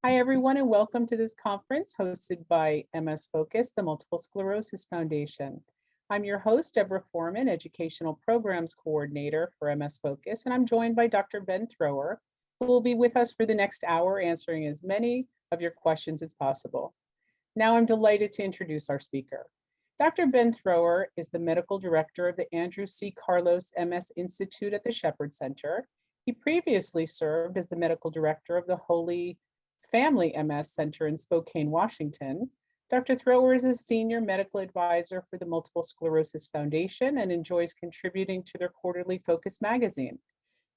Hi, everyone, and welcome to this conference hosted by MS Focus, the Multiple Sclerosis Foundation. I'm your host, Deborah Foreman, Educational Programs Coordinator for MS Focus, and I'm joined by Dr. Ben Thrower, who will be with us for the next hour answering as many of your questions as possible. Now I'm delighted to introduce our speaker. Dr. Ben Thrower is the Medical Director of the Andrew C. Carlos MS Institute at the Shepherd Center. He previously served as the Medical Director of the Holy Family MS Center in Spokane, Washington. Dr. Thrower is a Senior Medical Advisor for the Multiple Sclerosis Foundation and enjoys contributing to their quarterly Focus magazine.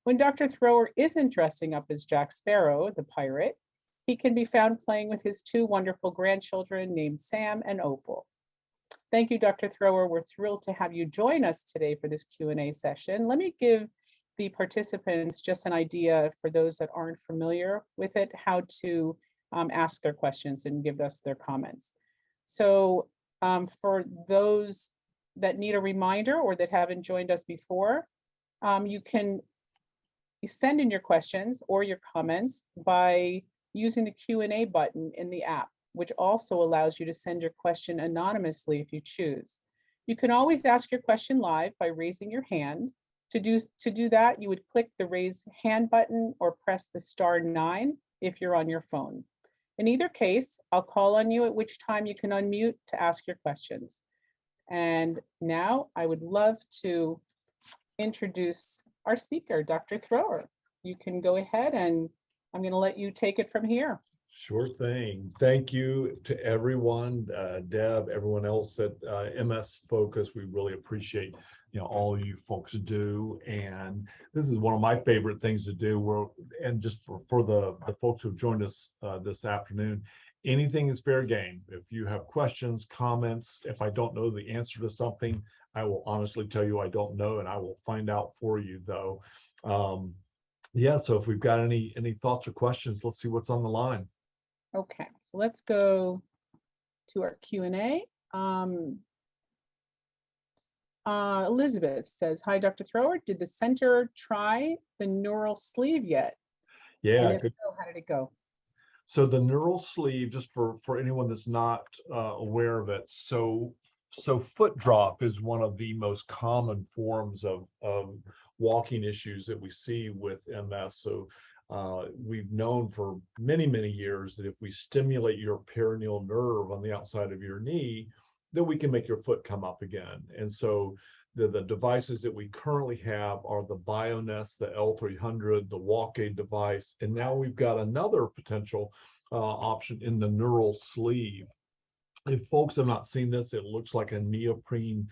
When Dr. Thrower isn't dressing up as Jack Sparrow, the pirate, he can be found playing with his two wonderful grandchildren named Sam and Opal. Thank you, Dr. Thrower. We're thrilled to have you join us today for this Q&A session. Let me give the participants just an idea, for those that aren't familiar with it, how to ask their questions and give us their comments. So for those that need a reminder or that haven't joined us before, you can send in your questions or your comments by using the Q&A button in the app, which also allows you to send your question anonymously if you choose. You can always ask your question live by raising your hand. To do that, you would click the raise hand button or press the *9 if you're on your phone. In either case, I'll call on you, at which time you can unmute to ask your questions. And now I would love to introduce our speaker, Dr. Thrower. You can go ahead, and I'm going to let you take it from here. Sure thing. Thank you to everyone, Deb, everyone else at MS Focus. We really appreciate all you folks do, and this is one of my favorite things to do. And just for the folks who've joined us this afternoon, anything is fair game. If you have questions, comments, if I don't know the answer to something, I will honestly tell you I don't know, and I will find out for you though. Yeah, so if we've got any thoughts or questions, let's see what's on the line. Okay, so let's go to our Q&A. Elizabeth says, hi, Dr. Thrower. Did the center try the neural sleeve yet? Yeah, and if so, how did it go? So the neural sleeve, just for anyone that's not aware of it, so foot drop is one of the most common forms of walking issues that we see with MS. So we've known for many, many years that if we stimulate your peroneal nerve on the outside of your knee, then we can make your foot come up again. And so the devices that we currently have are the Bioness, the L300, the Walk-Aid device, and now we've got another potential option in the neural sleeve. If folks have not seen this, it looks like a neoprene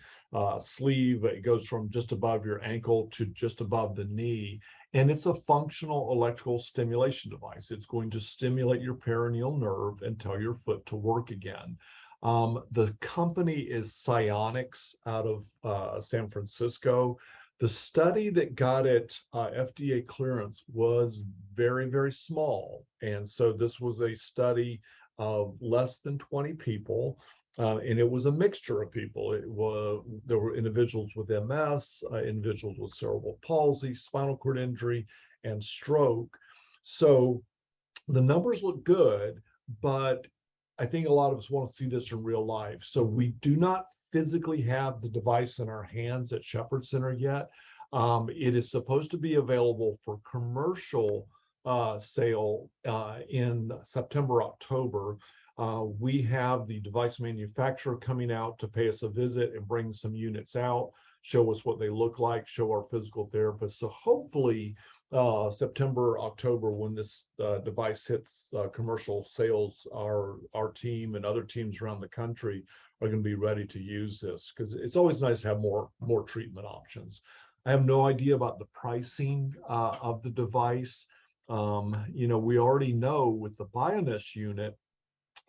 sleeve. It goes from just above your ankle to just above the knee. And it's a functional electrical stimulation device. It's going to stimulate your peroneal nerve and tell your foot to work again. The company is Psionics out of San Francisco. The study that got it FDA clearance was very, very small. And so this was a study of less than 20 people. And it was a mixture of people. There were individuals with MS, individuals with cerebral palsy, spinal cord injury, and stroke. So the numbers look good, but I think a lot of us want to see this in real life. So we do not physically have the device in our hands at Shepherd Center yet. It is supposed to be available for commercial sale in September, October. We have the device manufacturer coming out to pay us a visit and bring some units out, show us what they look like, show our physical therapists. So hopefully September, October, when this device hits commercial sales, our team and other teams around the country are going to be ready to use this, because it's always nice to have more treatment options. I have no idea about the pricing of the device. We already know with the Bioness unit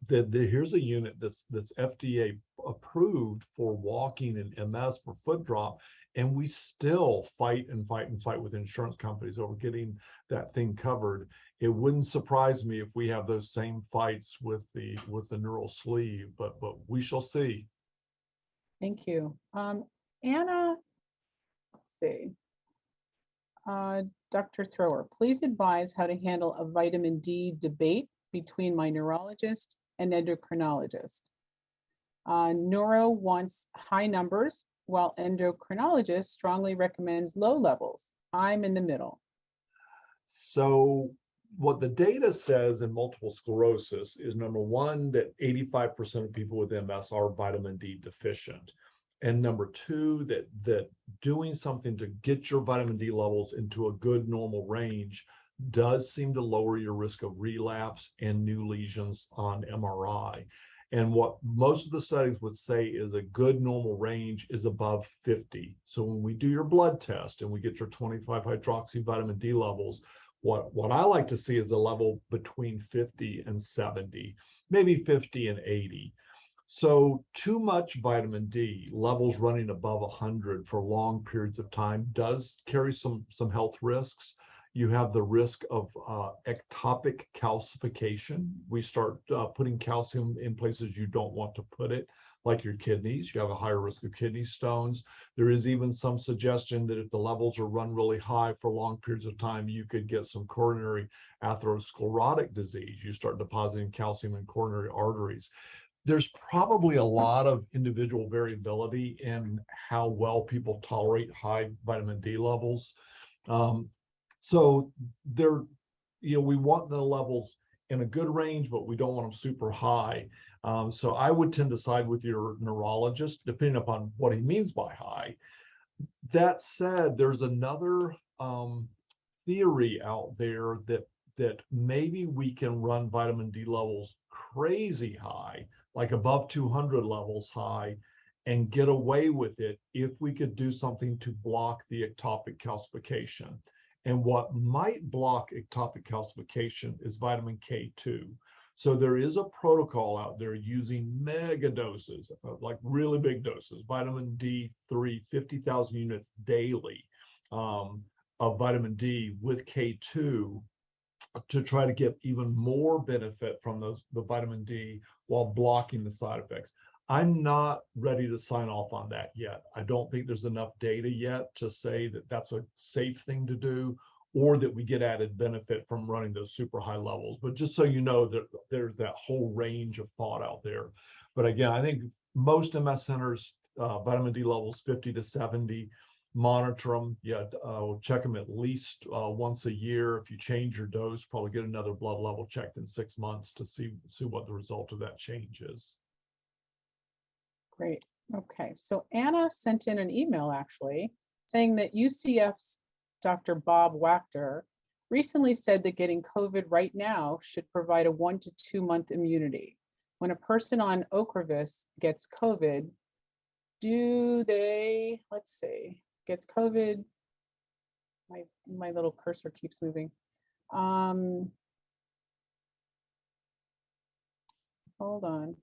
that here's a unit that's FDA approved for walking and MS for foot drop, and we still fight with insurance companies over getting that thing covered. It wouldn't surprise me if we have those same fights with the neural sleeve, but we shall see. Thank you. Anna, let's see. Dr. Thrower, please advise how to handle a vitamin D debate between my neurologist and endocrinologist. Neuro wants high numbers, while endocrinologist strongly recommends low levels. I'm in the middle. So what the data says in multiple sclerosis is, number one, that 85% of people with MS are vitamin D deficient. And number two, that doing something to get your vitamin D levels into a good normal range does seem to lower your risk of relapse and new lesions on MRI. And what most of the studies would say is a good normal range is above 50. So when we do your blood test and we get your 25 hydroxy vitamin D levels, what I like to see is a level between 50 and 70, maybe 50 and 80. So too much vitamin D, levels running above 100 for long periods of time, does carry some health risks. You have the risk of ectopic calcification. We start putting calcium in places you don't want to put it, like your kidneys. You have a higher risk of kidney stones. There is even some suggestion that if the levels are run really high for long periods of time, you could get some coronary atherosclerotic disease. You start depositing calcium in coronary arteries. There's probably a lot of individual variability in how well people tolerate high vitamin D levels. So there, we want the levels in a good range, but we don't want them super high. So I would tend to side with your neurologist, depending upon what he means by high. That said, there's another theory out there that maybe we can run vitamin D levels crazy high, like above 200 levels high, and get away with it if we could do something to block the ectopic calcification. And what might block ectopic calcification is vitamin K2. So there is a protocol out there using mega doses, like really big doses, vitamin D3, 50,000 units daily of vitamin D with K2 to try to get even more benefit from the vitamin D while blocking the side effects. I'm not ready to sign off on that yet. I don't think there's enough data yet to say that that's a safe thing to do, or that we get added benefit from running those super high levels. But just so you know, there's that whole range of thought out there. But again, I think most MS centers, vitamin D levels 50 to 70, monitor them. Yeah, check them at least once a year. If you change your dose, probably get another blood level checked in 6 months to see what the result of that change is. Great. Okay. So Anna sent in an email actually saying that UCF's Dr. Bob Wachter recently said that getting COVID right now should provide a 1 to 2 month immunity. When a person on Ocrevus gets COVID, let's see, gets COVID, my little cursor keeps moving. Hold on.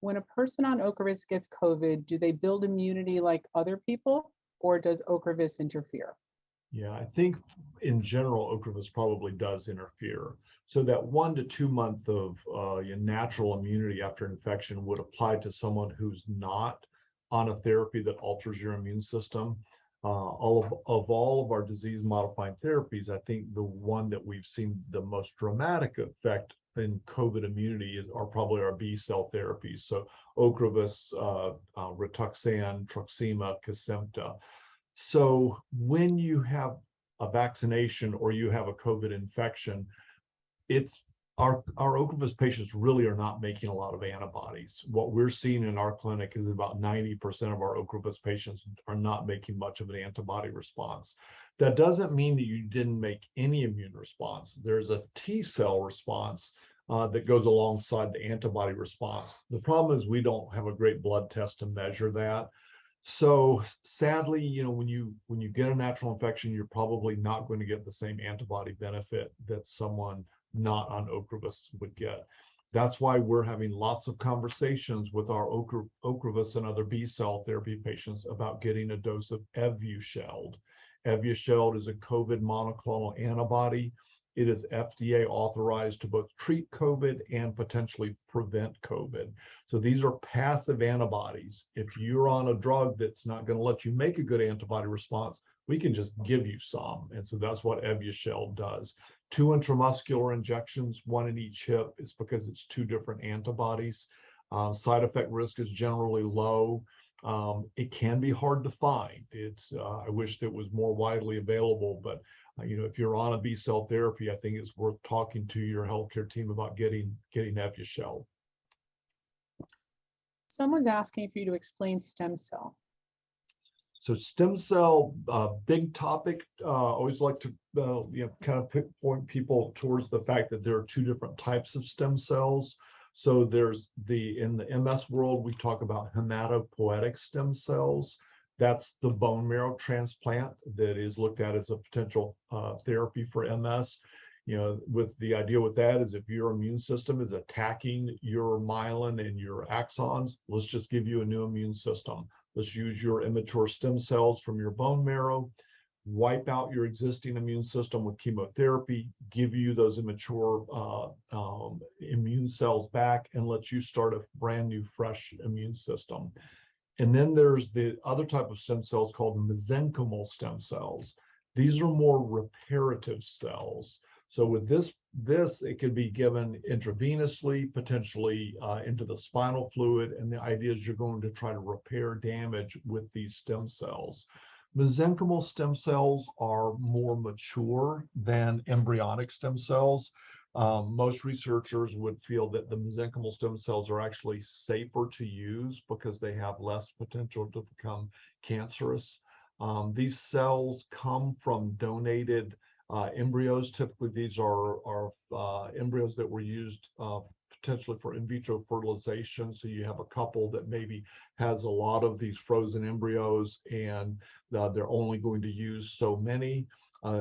When a person on Ocrevus gets COVID, do they build immunity like other people, or does Ocrevus interfere? Yeah, I think in general, Ocrevus probably does interfere. So that 1 to 2 month of your natural immunity after infection would apply to someone who's not on a therapy that alters your immune system. All of our disease modifying therapies, I think the one that we've seen the most dramatic effect in COVID immunity are probably our B cell therapies. So Ocrevus, Rituxan, Truxima, Kesimpta. So when you have a vaccination or you have a COVID infection, it's our Ocrevus patients really are not making a lot of antibodies. What we're seeing in our clinic is about 90% of our Ocrevus patients are not making much of an antibody response. That doesn't mean that you didn't make any immune response. There's a T cell response that goes alongside the antibody response. The problem is we don't have a great blood test to measure that. So sadly, when you get a natural infection, you're probably not going to get the same antibody benefit that someone not on Ocrevus would get. That's why we're having lots of conversations with our Ocrevus and other B cell therapy patients about getting a dose of Evusheld. Evusheld is a COVID monoclonal antibody. It is FDA authorized to both treat COVID and potentially prevent COVID. So these are passive antibodies. If you're on a drug that's not going to let you make a good antibody response, we can just give you some. And so that's what Evusheld does. 2 intramuscular injections, 1 in each hip, is because it's 2 different antibodies. Side effect risk is generally low. It can be hard to find. I wish that was more widely available, but if you're on a B-cell therapy, I think it's worth talking to your healthcare team about getting Evusheld. Someone's asking for you to explain stem cell. So stem cell, big topic. Always like to kind of point people towards the fact that there are 2 different types of stem cells. So there's in the MS world, we talk about hematopoietic stem cells. That's the bone marrow transplant that is looked at as a potential therapy for MS. With the idea with that is if your immune system is attacking your myelin and your axons, let's just give you a new immune system. Let's use your immature stem cells from your bone marrow, wipe out your existing immune system with chemotherapy, give you those immature immune cells back, and let you start a brand new, fresh immune system. And then there's the other type of stem cells called mesenchymal stem cells. These are more reparative cells. So with this it could be given intravenously, potentially into the spinal fluid, and the idea is you're going to try to repair damage with these stem cells. Mesenchymal stem cells are more mature than embryonic stem cells. Most researchers would feel that the mesenchymal stem cells are actually safer to use because they have less potential to become cancerous. These cells come from donated embryos. Typically, these are embryos that were used potentially for in vitro fertilization. So you have a couple that maybe has a lot of these frozen embryos and they're only going to use so many.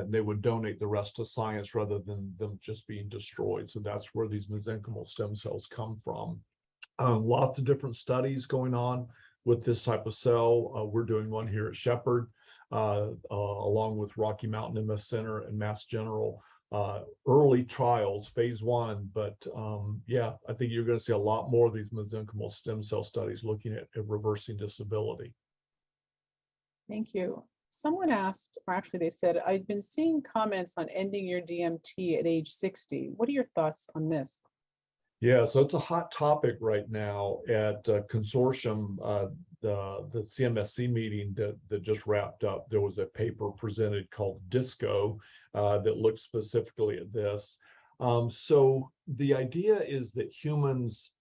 They would donate the rest to science rather than them just being destroyed. So that's where these mesenchymal stem cells come from. Lots of different studies going on with this type of cell. We're doing one here at Shepherd, along with Rocky Mountain MS Center and Mass General. Early trials, phase 1, but yeah, I think you're going to see a lot more of these mesenchymal stem cell studies looking at reversing disability. Thank you. Someone asked, or actually they said, I've been seeing comments on ending your DMT at age 60. What are your thoughts on this? Yeah, so it's a hot topic right now at Consortium. The CMSC meeting that just wrapped up, there was a paper presented called DISCO that looked specifically at this. So the idea is that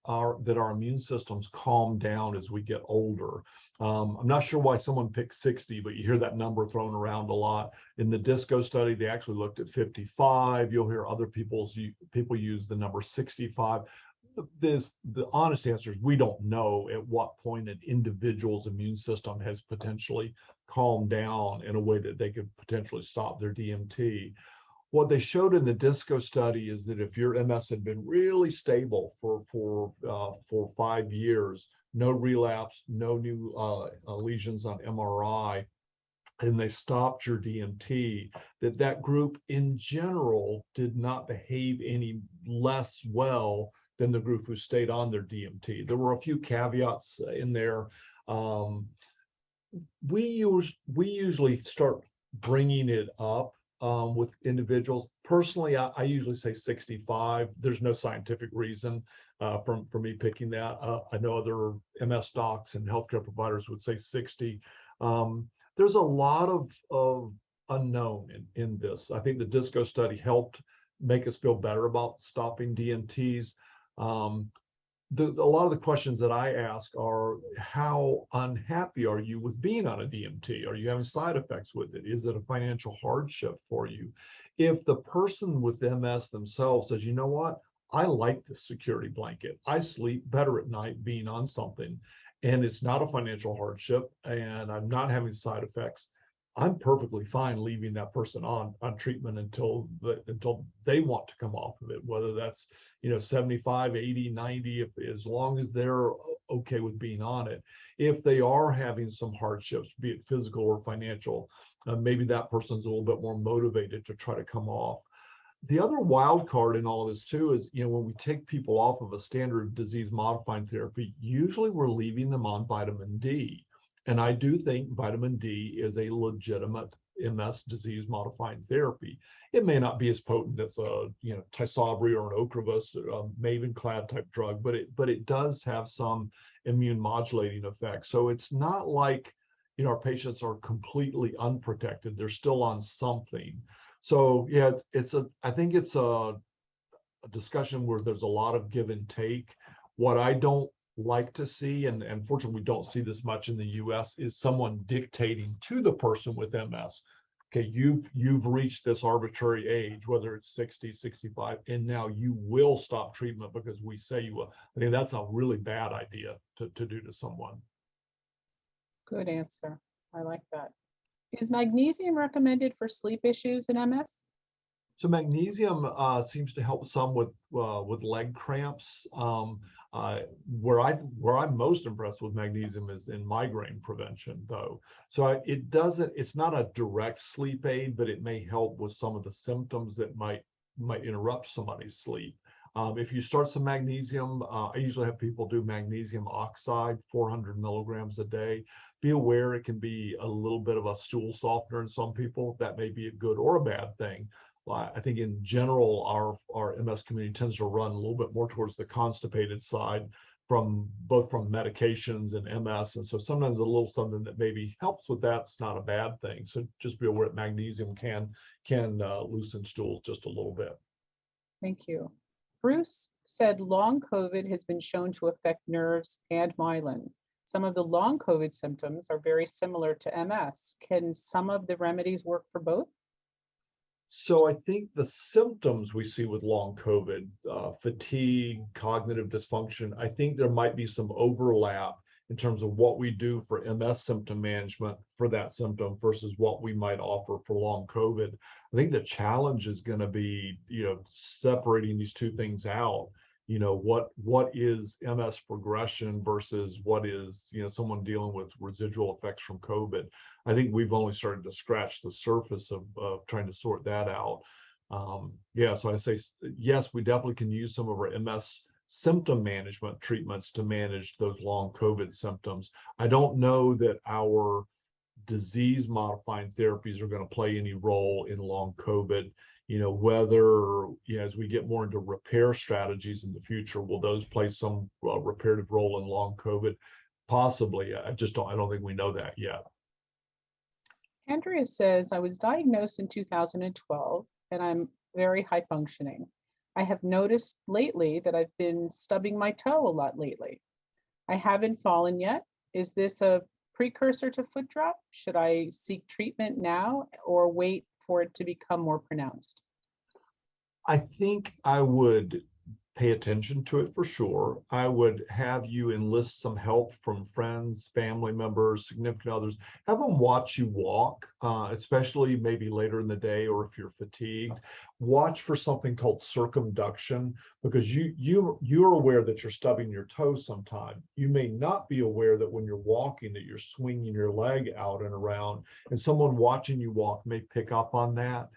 our immune systems calm down as we get older. I'm not sure why someone picked 60, but you hear that number thrown around a lot. In the DISCO study, they actually looked at 55. You'll hear other people use the number 65. The honest answer is we don't know at what point an individual's immune system has potentially calmed down in a way that they could potentially stop their DMT. What they showed in the DISCO study is that if your MS had been really stable for 5 years, no relapse, no new lesions on MRI, and they stopped your DMT, that group in general did not behave any less well than the group who stayed on their DMT. There were a few caveats in there. We usually start bringing it up with individuals. Personally, I usually say 65. There's no scientific reason for me picking that. I know other MS docs and healthcare providers would say 60. There's a lot of unknown in this. I think the DISCO study helped make us feel better about stopping DMTs. A lot of the questions that I ask are, how unhappy are you with being on a DMT? Are you having side effects with it? Is it a financial hardship for you? If the person with MS themselves says, you know what, I like this security blanket. I sleep better at night being on something, and it's not a financial hardship, and I'm not having side effects, I'm perfectly fine leaving that person on treatment until they want to come off of it, whether that's 75, 80, 90, as long as they're okay with being on it. If they are having some hardships, be it physical or financial, maybe that person's a little bit more motivated to try to come off. The other wild card in all of this too is, when we take people off of a standard disease modifying therapy, usually we're leaving them on vitamin D. And I do think vitamin D is a legitimate MS disease modifying therapy. It may not be as potent as a Tysabri or an Ocrevus, Mavenclad type drug, but it does have some immune modulating effect. So it's not like our patients are completely unprotected. They're still on something. So yeah, I think it's a discussion where there's a lot of give and take. What I don't like to see, and fortunately we don't see this much in the US, is someone dictating to the person with MS, okay, you've reached this arbitrary age, whether it's 60, 65, and now you will stop treatment because we say you will. I think that's a really bad idea to do to someone. Good answer. I like that. Is magnesium recommended for sleep issues in MS? So magnesium seems to help some with leg cramps. Where I'm most impressed with magnesium is in migraine prevention, though. So it's not a direct sleep aid, but it may help with some of the symptoms that might interrupt somebody's sleep. If you start some magnesium, I usually have people do magnesium oxide, 400 milligrams a day. Be aware it can be a little bit of a stool softener in some people. That may be a good or a bad thing. I think in general, our MS community tends to run a little bit more towards the constipated side both from medications and MS. And so sometimes a little something that maybe helps with that's not a bad thing. So just be aware that magnesium can loosen stools just a little bit. Thank you. Bruce said long COVID has been shown to affect nerves and myelin. Some of the long COVID symptoms are very similar to MS. Can some of the remedies work for both? So I think the symptoms we see with long COVID, fatigue, cognitive dysfunction, I think there might be some overlap in terms of what we do for MS symptom management for that symptom versus what we might offer for long COVID. I think the challenge is going to be, separating these two things out. What is MS progression versus what is, someone dealing with residual effects from COVID. I think we've only started to scratch the surface of trying to sort that out. So I say, yes, we definitely can use some of our MS symptom management treatments to manage those long COVID symptoms. I don't know that our disease modifying therapies are going to play any role in long COVID. Whether as we get more into repair strategies in the future, will those play some reparative role in long COVID? Possibly. I don't think we know that yet. Andrea says, I was diagnosed in 2012 and I'm very high functioning. I have noticed lately that I've been stubbing my toe a lot lately. I haven't fallen yet. Is this a precursor to foot drop? Should I seek treatment now or wait for it to become more pronounced? I think I would pay attention to it for sure. I would have you enlist some help from friends, family members, significant others. Have them watch you walk, especially maybe later in the day or if you're fatigued. Watch for something called circumduction, because you're aware that you're stubbing your toe sometime. You may not be aware that when you're walking that you're swinging your leg out and around, and someone watching you walk may pick up on that.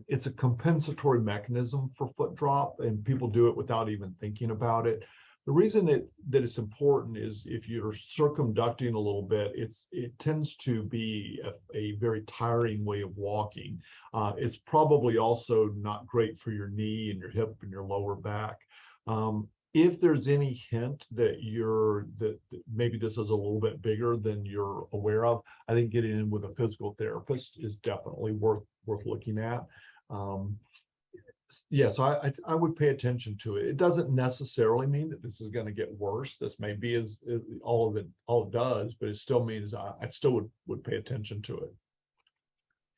It's a compensatory mechanism for foot drop, and people do it without even thinking about it. The reason that it's important is if you're circumducting a little bit, it tends to be a very tiring way of walking. It's probably also not great for your knee and your hip and your lower back. If there's any hint that that maybe this is a little bit bigger than you're aware of, I think getting in with a physical therapist is definitely worth looking at. So I would pay attention to it. It doesn't necessarily mean that this is going to get worse. This may be as all it does, but it still means I still would pay attention to it.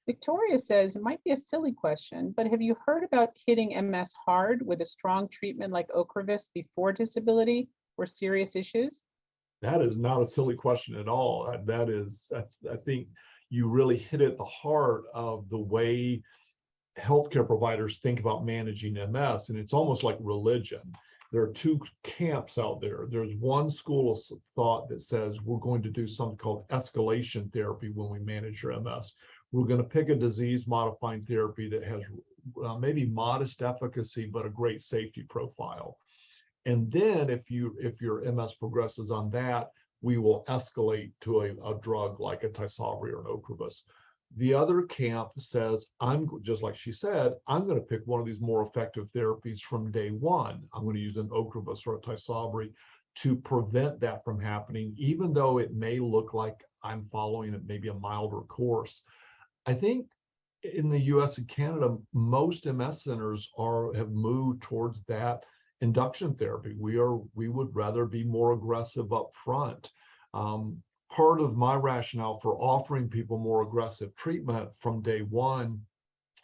Victoria says, it might be a silly question, but have you heard about hitting MS hard with a strong treatment like Ocrevus before disability or serious issues? That is not a silly question at all. I think you really hit at the heart of the way healthcare providers think about managing MS, and it's almost like religion. There are two camps out there. There's one school of thought that says we're going to do something called escalation therapy when we manage your MS. We're going to pick a disease modifying therapy that has maybe modest efficacy, but a great safety profile. And then if your MS progresses on that, we will escalate to a drug like a Tysabri or an Ocrevus. The other camp says, just like she said, I'm going to pick one of these more effective therapies from day one. I'm going to use an Ocrevus or a Tysabri to prevent that from happening, even though it may look like I'm following maybe a milder course. I think in the US and Canada, most MS centers have moved towards that induction therapy. We would rather be more aggressive up front. Part of my rationale for offering people more aggressive treatment from day one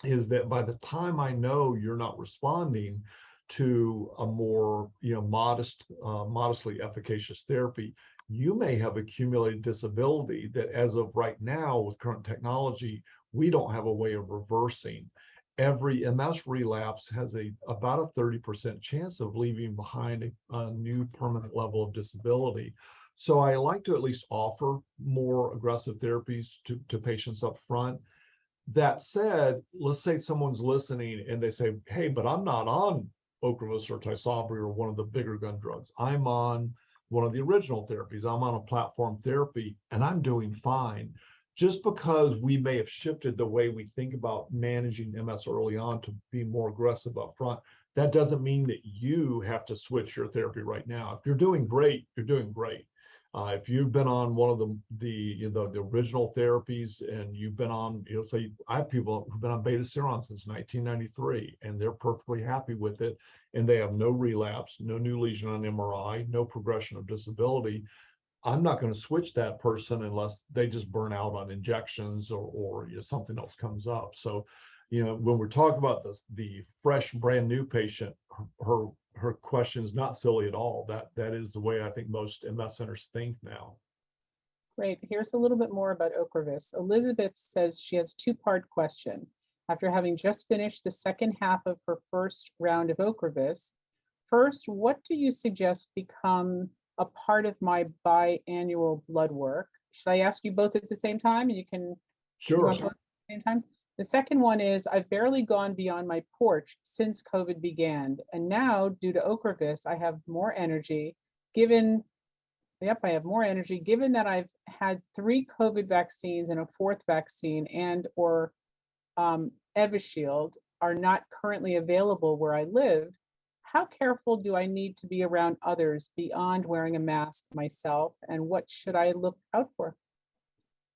is that by the time I know you're not responding to a more modestly efficacious therapy, you may have accumulated disability that as of right now with current technology, we don't have a way of reversing. Every MS relapse has about a 30% chance of leaving behind a new permanent level of disability. So I like to at least offer more aggressive therapies to patients up front. That said, let's say someone's listening and they say, hey, but I'm not on Ocrevus or Tysabri or one of the bigger gun drugs. I'm on one of the original therapies. I'm on a platform therapy and I'm doing fine. Just because we may have shifted the way we think about managing MS early on to be more aggressive up front, that doesn't mean that you have to switch your therapy right now. If you're doing great, you're doing great. If you've been on one of the original therapies and you've been on, say I have people who've been on Betaseron since 1993 and they're perfectly happy with it and they have no relapse, no new lesion on MRI, no progression of disability. I'm not going to switch that person unless they just burn out on injections or something else comes up. So, when we're talking about the fresh, brand new patient, her question is not silly at all. That is the way I think most MS centers think now. Great. Here's a little bit more about Ocrevus. Elizabeth says she has a two-part question. After having just finished the second half of her first round of Ocrevus, first, what do you suggest become a part of my biannual blood work? Should I ask you both at the same time? You Sure. want both at the same time? The second one is, I've barely gone beyond my porch since COVID began. And now, due to Ocrevus, I have more energy given that I've had 3 COVID vaccines and a 4th vaccine or Evishield are not currently available where I live. How careful do I need to be around others beyond wearing a mask myself? And what should I look out for?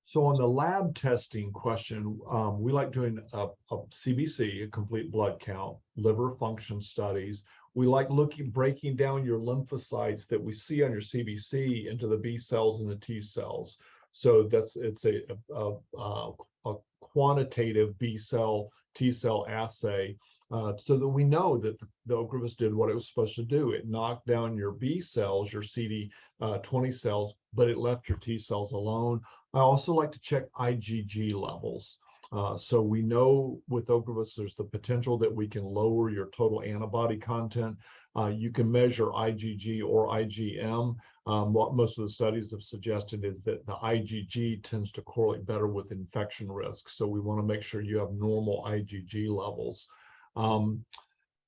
So on the lab testing question, we like doing a CBC, a complete blood count, liver function studies. We like breaking down your lymphocytes that we see on your CBC into the B cells and the T cells. So it's a quantitative B cell, T cell assay, so that we know that the Ocrevus did what it was supposed to do. It knocked down your B cells, your CD20 cells, but it left your T cells alone. I also like to check IgG levels. So we know with Ocrevus, there's the potential that we can lower your total antibody content. You can measure IgG or IgM. What most of the studies have suggested is that the IgG tends to correlate better with infection risk. So we want to make sure you have normal IgG levels.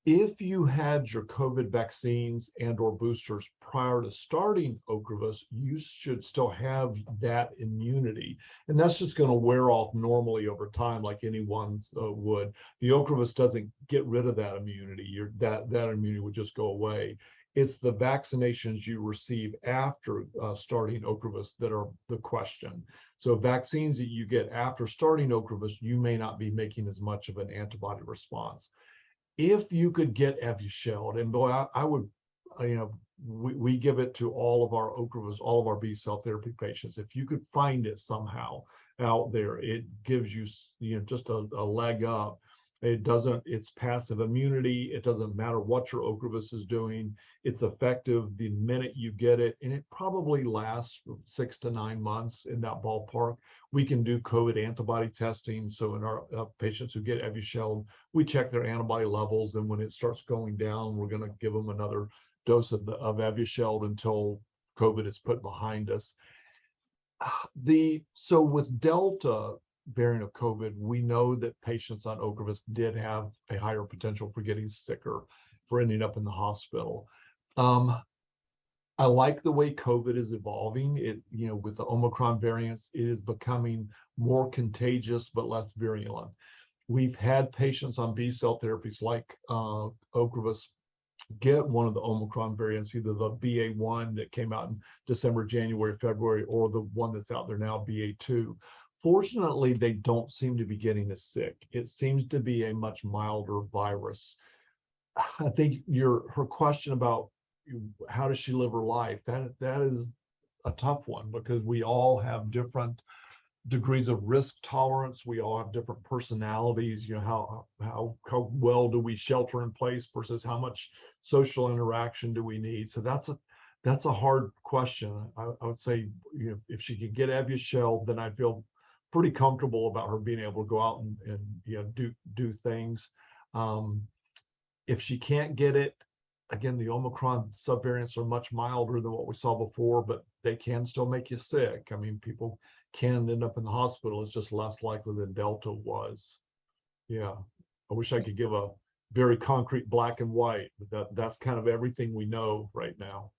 If you had your COVID vaccines and or boosters prior to starting Ocrevus, you should still have that immunity. And that's just going to wear off normally over time like anyone would. The Ocrevus doesn't get rid of that immunity. That immunity would just go away. It's the vaccinations you receive after starting Ocrevus that are the question. So vaccines that you get after starting Ocrevus, you may not be making as much of an antibody response. If you could get Evusheld, and boy, I would, we give it to all of our Ocrevus, all of our B cell therapy patients. If you could find it somehow out there, it gives you, just a leg up. It's passive immunity. It doesn't matter what your Ocrevus is doing. It's effective the minute you get it, and it probably lasts 6 to 9 months in that ballpark. We can do COVID antibody testing. So in our patients who get Evusheld, we check their antibody levels, and when it starts going down, we're going to give them another dose of Evusheld until COVID is put behind us. So with Delta variant of COVID, we know that patients on Ocrevus did have a higher potential for getting sicker, for ending up in the hospital. I like the way COVID is evolving. It, with the Omicron variants, it is becoming more contagious but less virulent. We've had patients on B cell therapies like Ocrevus get one of the Omicron variants, either the BA.1 that came out in December, January, February, or the one that's out there now, BA.2. Fortunately, they don't seem to be getting as sick. It seems to be a much milder virus. I think her question about how does she live her life, that is a tough one, because we all have different degrees of risk tolerance. We all have different personalities. How well do we shelter in place versus how much social interaction do we need? So that's a hard question. I would say, if she could get Evusheld, then I feel pretty comfortable about her being able to go out and do things. If she can't get it, again, the Omicron subvariants are much milder than what we saw before, but they can still make you sick. I mean, people can end up in the hospital. It's just less likely than Delta was. Yeah, I wish I could give a very concrete black and white, but that's kind of everything we know right now.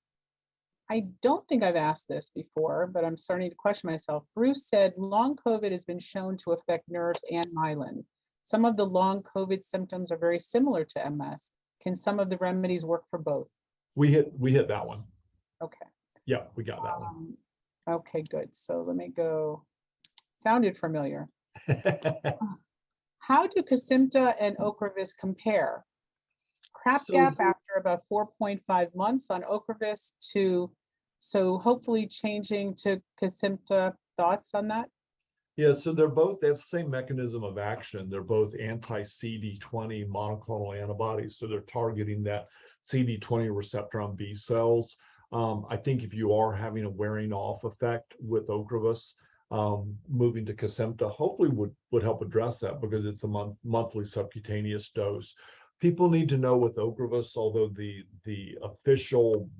I don't think I've asked this before, but I'm starting to question myself. Bruce said long COVID has been shown to affect nerves and myelin. Some of the long COVID symptoms are very similar to MS. Can some of the remedies work for both? We hit that one. Okay. Yeah, we got that one. Okay, good. So let me go. Sounded familiar. How do Kesimpta and Ocrevus compare? Crap gap after about 4.5 months on Ocrevus so hopefully changing to Kesimpta. Thoughts on that? Yeah, so they have the same mechanism of action. They're both anti-CD20 monoclonal antibodies. So they're targeting that CD20 receptor on B cells. I think if you are having a wearing off effect with Ocrevus, moving to Kesimpta hopefully would help address that, because it's a monthly subcutaneous dose. People need to know with Ocrevus, although the official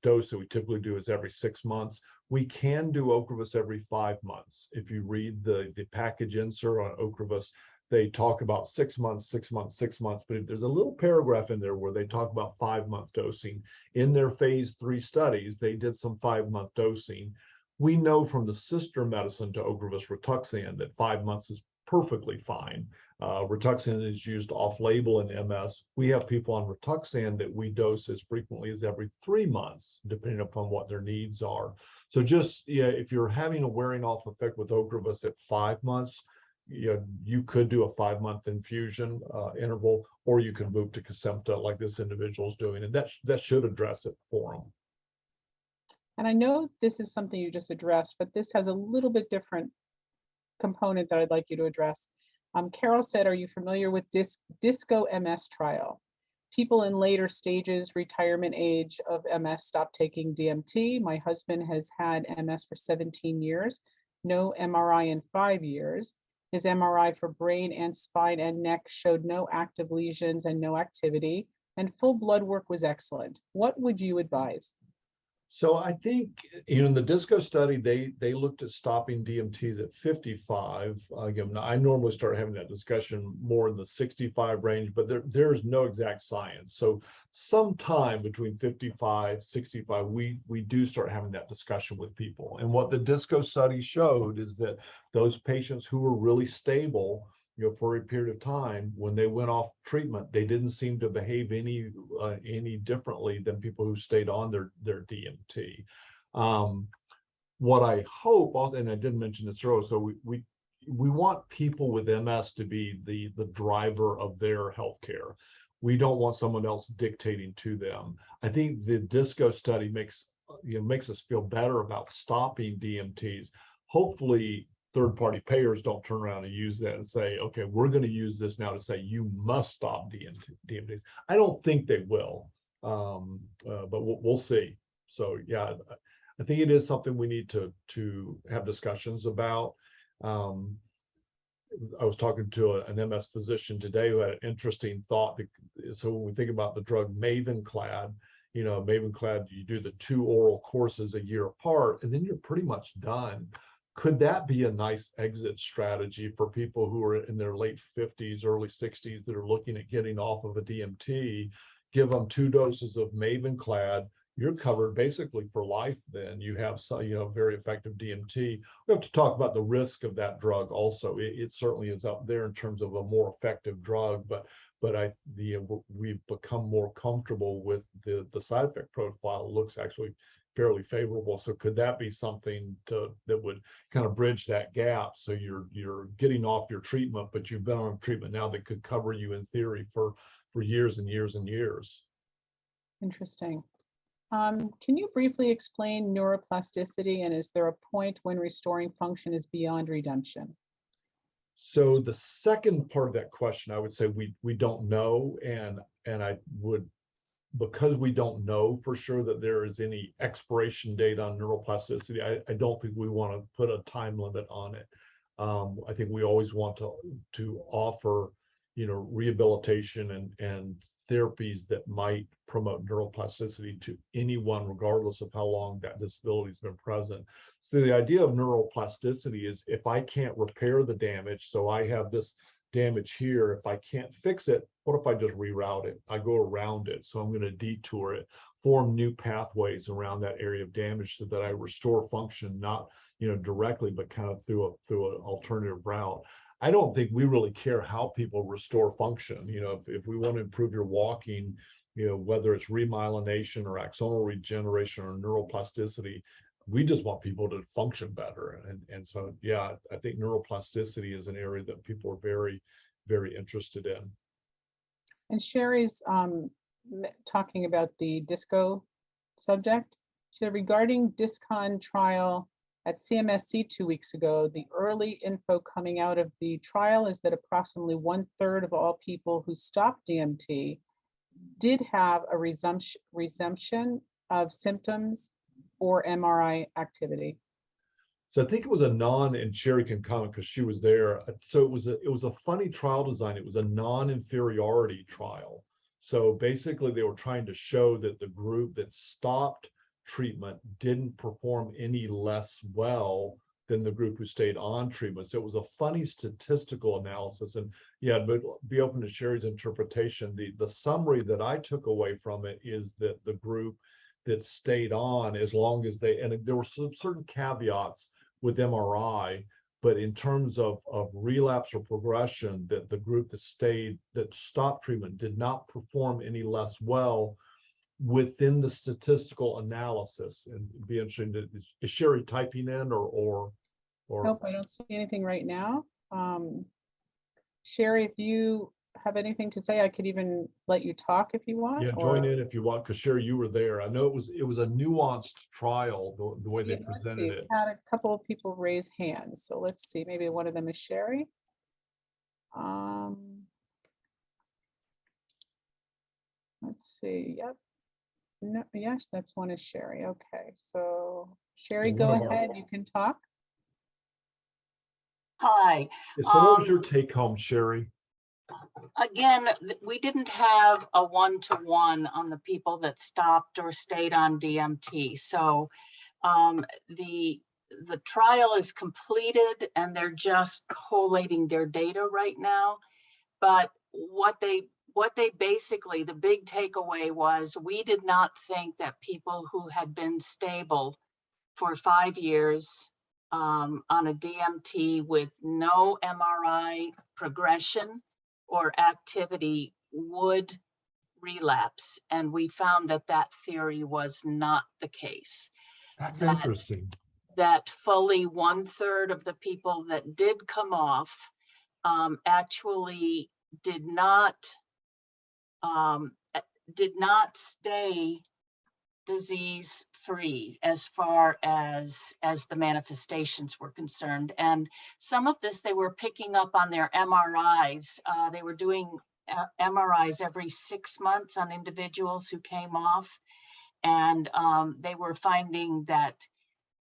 dose that we typically do is every 6 months, we can do Ocrevus every 5 months. If you read the package insert on Ocrevus, they talk about 6 months, 6 months, 6 months, but there's a little paragraph in there where they talk about 5-month dosing. In their phase 3 studies, they did some 5-month dosing. We know from the sister medicine to Ocrevus, Rituxan, that 5 months is perfectly fine. Rituxan is used off-label in MS. We have people on Rituxan that we dose as frequently as every 3 months, depending upon what their needs are. So if you're having a wearing off effect with Ocrevus at 5 months, you could do a 5-month infusion interval, or you can move to Kesimpta like this individual is doing, and that should address it for them. And I know this is something you just addressed, but this has a little bit different component that I'd like you to address. Carol said, are you familiar with DISCO MS trial? People in later stages, retirement age of MS, stop taking DMT. My husband has had MS for 17 years, no MRI in 5 years. His MRI for brain and spine and neck showed no active lesions and no activity, and full blood work was excellent. What would you advise? So I think, in the DISCO study, they looked at stopping DMTs at 55. Again, I normally start having that discussion more in the 65 range, but there's no exact science. So sometime between 55, 65, we do start having that discussion with people. And what the DISCO study showed is that those patients who were really stable, for a period of time, when they went off treatment, they didn't seem to behave any differently than people who stayed on their DMT. What I hope, and I didn't mention this earlier, so we want people with MS to be the driver of their healthcare. We don't want someone else dictating to them. I think the DISCO study makes us feel better about stopping DMTs. Hopefully, third-party payers don't turn around and use that and say, okay, we're going to use this now to say you must stop DMTs. I don't think they will, but we'll see. So yeah, I think it is something we need to have discussions about. I was talking to an MS physician today who had an interesting thought. So when we think about the drug Mavenclad, Mavenclad, you do the 2 oral courses a year apart, and then you're pretty much done. Could that be a nice exit strategy for people who are in their late 50s, early 60s that are looking at getting off of a DMT? Give them 2 doses of Mavenclad, you're covered basically for life. Then you have some, very effective DMT. We have to talk about the risk of that drug also. It certainly is up there in terms of a more effective drug, but we've become more comfortable with the side effect profile. It looks actually fairly favorable. So could that be something that would kind of bridge that gap? So you're getting off your treatment, but you've been on treatment now that could cover you in theory for years and years and years. Interesting. Can you briefly explain neuroplasticity, and is there a point when restoring function is beyond redemption? So the second part of that question, I would say we don't know, and I would, because we don't know for sure that there is any expiration date on neuroplasticity, I don't think we want to put a time limit on it. I think we always want to offer, rehabilitation and therapies that might promote neuroplasticity to anyone, regardless of how long that disability has been present. So the idea of neuroplasticity is, if I can't repair the damage, so I have this damage here, if I can't fix it, what if I just reroute it? I go around it. So I'm going to detour it, form new pathways around that area of damage so that I restore function, not directly, but kind of through an alternative route. I don't think we really care how people restore function. If we want to improve your walking, whether it's remyelination or axonal regeneration or neuroplasticity, we just want people to function better. And so, yeah, I think neuroplasticity is an area that people are very, very interested in. And Sherry's talking about the DISCO subject. She said, regarding DISCON trial at CMSC 2 weeks ago, the early info coming out of the trial is that approximately 1/3 of all people who stopped DMT did have a resumption of symptoms or MRI activity. So I think it was and Sherry can comment because she was there. So it was a funny trial design. It was a non-inferiority trial. So basically they were trying to show that the group that stopped treatment didn't perform any less well than the group who stayed on treatment. So it was a funny statistical analysis. And yeah, but be open to Sherry's interpretation. The summary that I took away from it is that the group that stayed on, as long as and there were some certain caveats with MRI, but in terms of relapse or progression, that the group that stopped treatment did not perform any less well within the statistical analysis. And it'd be interesting is Sherry typing in or Nope, I don't see anything right now. Sherry, if you have anything to say, I could even let you talk if you want. Yeah, join in if you want, because Sherry, you were there. I know it was a nuanced trial, the way they presented it. Had a couple of people raise hands, so let's see. Maybe one of them is Sherry. Let's see. Yep. No, yes, that's one is Sherry. Okay, so Sherry, go ahead. You can talk. Hi. So what was your take home, Sherry? Again, we didn't have a one-to-one on the people that stopped or stayed on DMT. So the trial is completed and they're just collating their data right now. But what they basically, the big takeaway was, we did not think that people who had been stable for 5 years on a DMT with no MRI progression or activity would relapse. And we found that theory was not the case. That's interesting. That fully 1/3 of the people that did come off actually did not stay disease free as far as the manifestations were concerned. And some of this they were picking up on their MRIs. They were doing MRIs every 6 months on individuals who came off, and they were finding that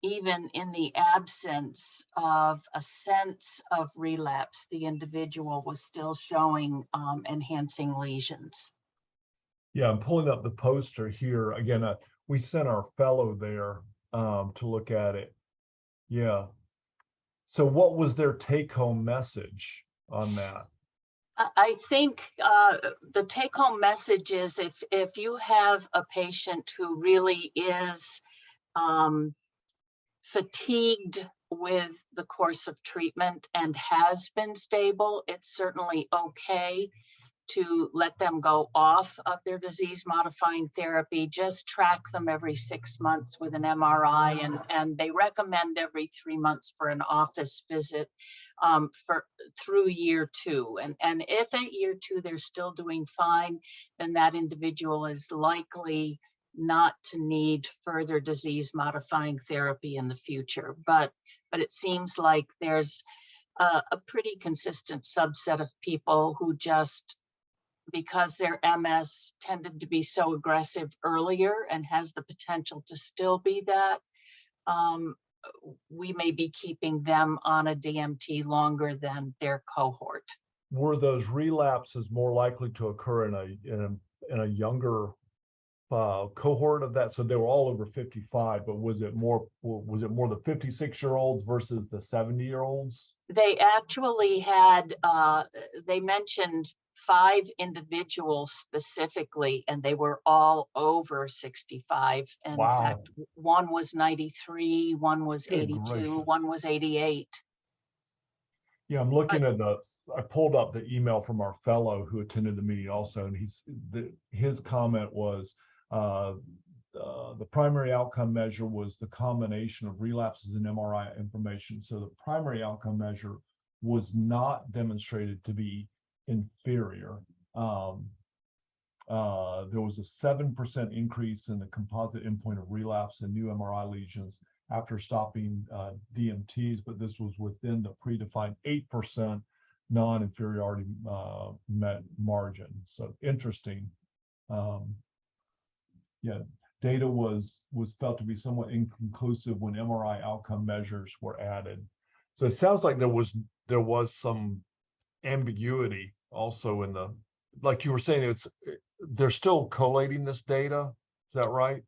even in the absence of a sense of relapse, the individual was still showing enhancing lesions. Yeah, I'm pulling up the poster here again. We sent our fellow there to look at it. Yeah. So what was their take-home message on that? I think the take-home message is if you have a patient who really is fatigued with the course of treatment and has been stable, it's certainly okay to let them go off of their disease modifying therapy. Just track them every 6 months with an MRI, and they recommend every 3 months for an office visit through year 2. And if at year 2 they're still doing fine, then that individual is likely not to need further disease modifying therapy in the future. But it seems like there's a pretty consistent subset of people who just, because their MS tended to be so aggressive earlier and has the potential to still be that, we may be keeping them on a DMT longer than their cohort. Were those relapses more likely to occur in a younger cohort of that? So they were all over 55, but was it more the 56-year-olds versus the 70-year-olds? They actually had, they mentioned 5 individuals specifically, and they were all over 65. And Wow. in fact, one was 93, one was Good 82, gracious. one was 88. Yeah, I'm looking at I pulled up the email from our fellow who attended the meeting also, and his comment was the primary outcome measure was the combination of relapses and MRI information. So the primary outcome measure was not demonstrated to be inferior. There was a 7% increase in the composite endpoint of relapse and new MRI lesions after stopping DMTs, but this was within the predefined 8% non-inferiority margin. So interesting. Yeah, data was felt to be somewhat inconclusive when MRI outcome measures were added. So it sounds like there was some ambiguity also in the, like you were saying, they're still collating this data. Is that right?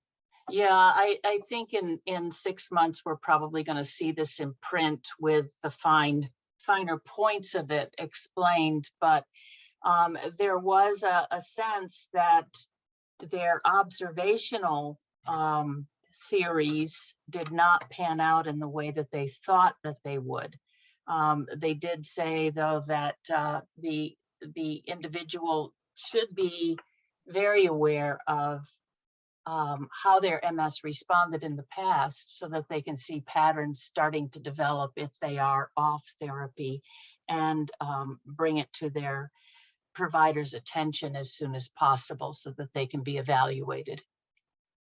Yeah, I think in 6 months, we're probably going to see this in print with the finer points of it explained. But there was a sense that their observational theories did not pan out in the way that they thought that they would. They did say, though, that the individual should be very aware of how their MS responded in the past, so that they can see patterns starting to develop if they are off therapy, and bring it to their provider's attention as soon as possible so that they can be evaluated.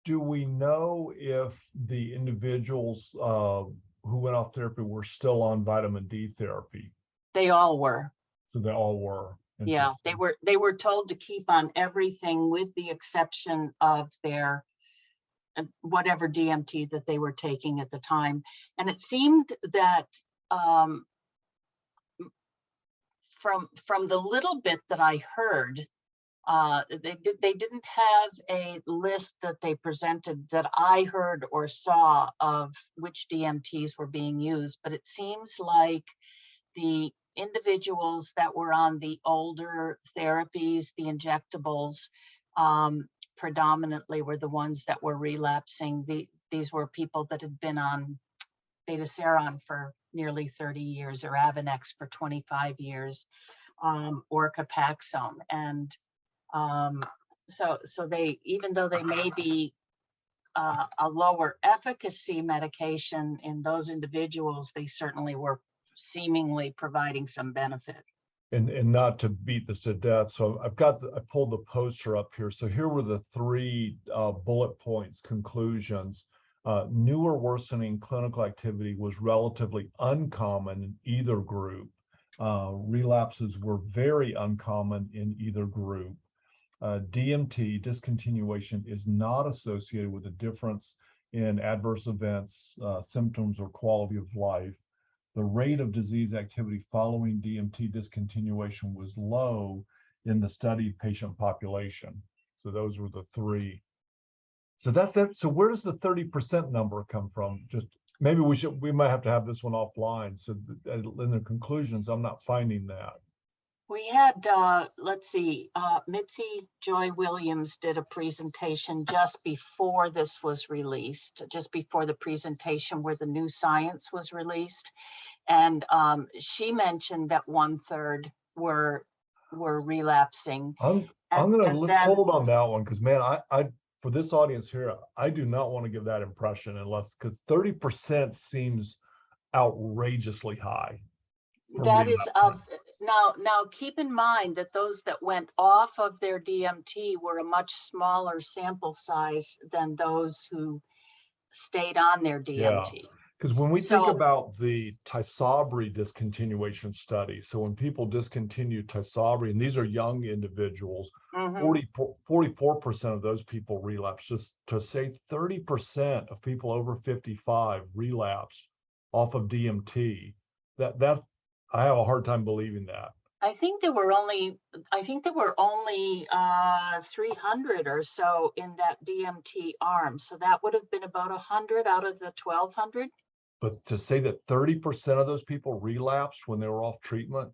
Do we know if the individuals who went off therapy were still on vitamin D therapy? They all were. So they all were. Yeah, they were told to keep on everything with the exception of their whatever DMT that they were taking at the time. And it seemed that from the little bit that I heard, they didn't have a list that they presented that I heard or saw of which DMTs were being used, but it seems like the individuals that were on the older therapies, the injectables, predominantly were the ones that were relapsing. These were people that had been on Betaseron for nearly 30 years, or Avonex for 25 years, or Copaxone. And so they, even though they may be a lower efficacy medication in those individuals, they certainly were seemingly providing some benefit. And not to beat this to death, so I pulled the poster up here. So here were the 3 bullet points, conclusions. New or worsening clinical activity was relatively uncommon in either group. Relapses were very uncommon in either group. DMT discontinuation is not associated with a difference in adverse events, symptoms, or quality of life. The rate of disease activity following DMT discontinuation was low in the studied patient population. So those were the 3. So that's it. So where does the 30% number come from? Just maybe we might have to have this one offline. So in the conclusions, I'm not finding that. We had, let's see, Mitzi Joy Williams did a presentation just before this was released, just before the presentation where the new science was released. And she mentioned that 1/3 were relapsing. I'm And, gonna and let's then, hold on that one because man, I for this audience here, I do not want to give that impression unless because 30% seems outrageously high for that is relapse. now keep in mind that those that went off of their DMT were a much smaller sample size than those who stayed on their Yeah, DMT. because when we think So, about the Tysabri discontinuation study, so when people discontinue Tysabri, and these are young individuals, mhm. 44% of those people relapse. Just to say 30% of people over 55 relapse off of DMT, that I have a hard time believing that. I think there were only 300 or so in that DMT arm. So that would have been about 100 out of the 1,200 But to say that 30% of those people relapsed when they were off treatment,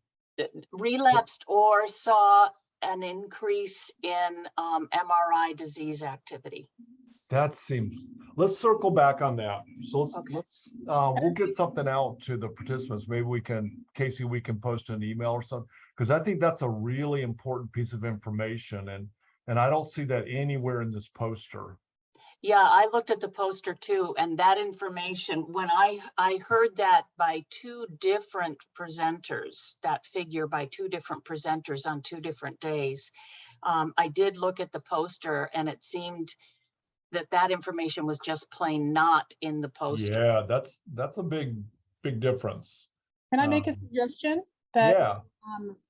relapsed or saw an increase in MRI disease activity. that seems, let's circle back on that. So Okay. we'll get something out to the participants. Maybe we can, Casey, we can post an email or something, because I think that's a really important piece of information. And I don't see that anywhere in this poster. Yeah, I looked at the poster too, and that information, when I heard that by two different presenters, that figure by two different presenters on two different days, I did look at the poster and it seemed that information was just plain not in the poster. Yeah, that's a big difference. Can I make a Um, suggestion that yeah,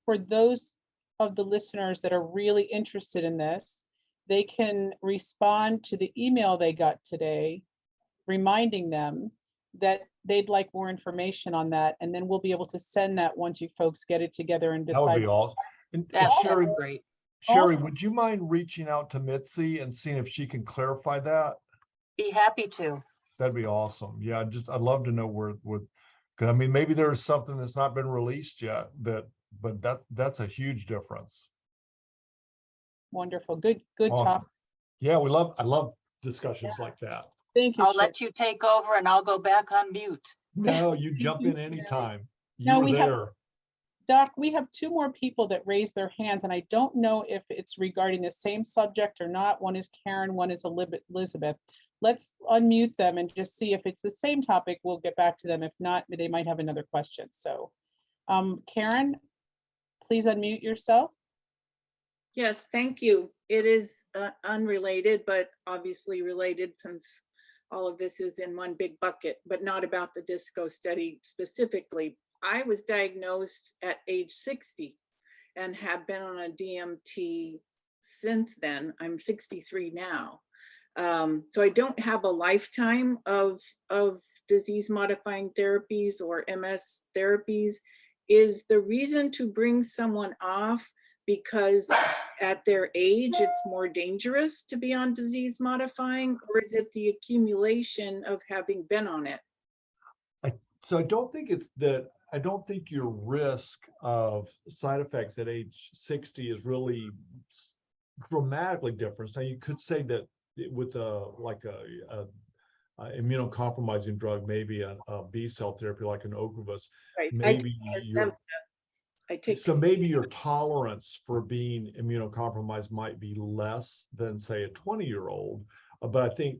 for those of the listeners that are really interested in this, they can respond to the email they got today, reminding them that they'd like more information on that, and then we'll be able to send that once you folks get it together and that would decide. be awesome. And That's Sherry, great. Sherry, Also, would you mind reaching out to Mitzi and seeing if she can clarify that? Be happy to. That'd be awesome. Yeah, I'd love to know where, because I mean, maybe there's something that's not been released yet but that's a huge difference. wonderful. Good Awesome. talk. Yeah, I love discussions like that. Thank you, I'll Sherry. let you take over and I'll go back on mute. No, you jump in anytime. No, You were we have- there. Doc, we have two more people that raised their hands, and I don't know if it's regarding the same subject or not. One is Karen, one is Elizabeth. Let's unmute them and just see if it's the same topic. We'll get back to them. If not, they might have another question. So, Karen, please unmute yourself. Yes, thank you. It is unrelated, but obviously related since all of this is in one big bucket, but not about the DISCO study specifically. I was diagnosed at age 60 and have been on a DMT since then. I'm 63 now. So I don't have a lifetime of disease modifying therapies or MS therapies. Is the reason to bring someone off because at their age it's more dangerous to be on disease modifying, or is it the accumulation of having been on it? So I don't think it's that. I don't think your risk of side effects at age 60 is really dramatically different. Now you could say that with a immunocompromising drug, maybe a B cell therapy like an Ocrevus, Right. maybe So maybe your tolerance for being immunocompromised might be less than say a 20-year-old, but I think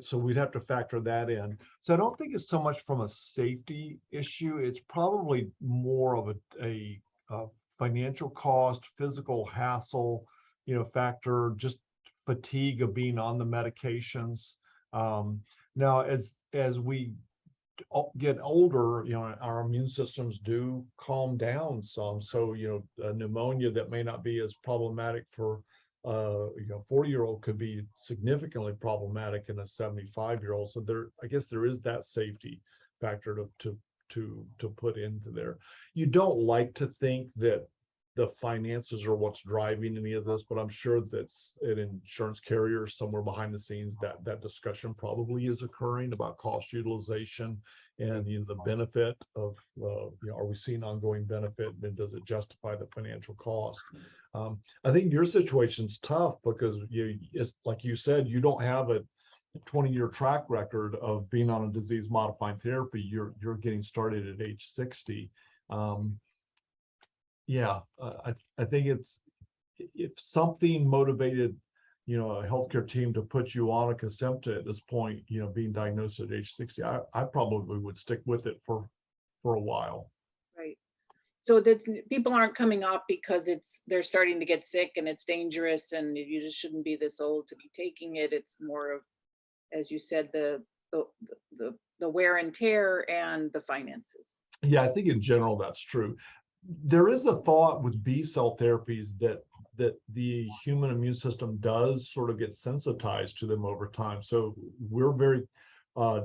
so we'd have to factor that in. So I don't think it's so much from a safety issue. It's probably more of a financial cost, physical hassle, factor, just fatigue of being on the medications. Now, as we get older, our immune systems do calm down some. So, pneumonia that may not be as problematic for 40-year-old could be significantly problematic in a 75-year-old. So I guess there is that safety factor to put into there. You don't like to think that the finances are what's driving any of this, but I'm sure that's an insurance carrier somewhere behind the scenes that discussion probably is occurring about cost utilization and the benefit of are we seeing ongoing benefit, and does it justify the financial cost? I think your situation's tough because it's like you said, you don't have a 20-year track record of being on a disease modifying therapy. You're getting started at age 60. I think it's, if something motivated a healthcare team to put you on a Kesimpta at this point, being diagnosed at age 60, I probably would stick with it for a while. Right. So that people aren't coming off because they're starting to get sick and it's dangerous and you just shouldn't be this old to be taking it. It's more of, as you said, the wear and tear and the finances. Yeah, I think in general that's true. There is a thought with B-cell therapies that the human immune system does sort of get sensitized to them over time. So we're very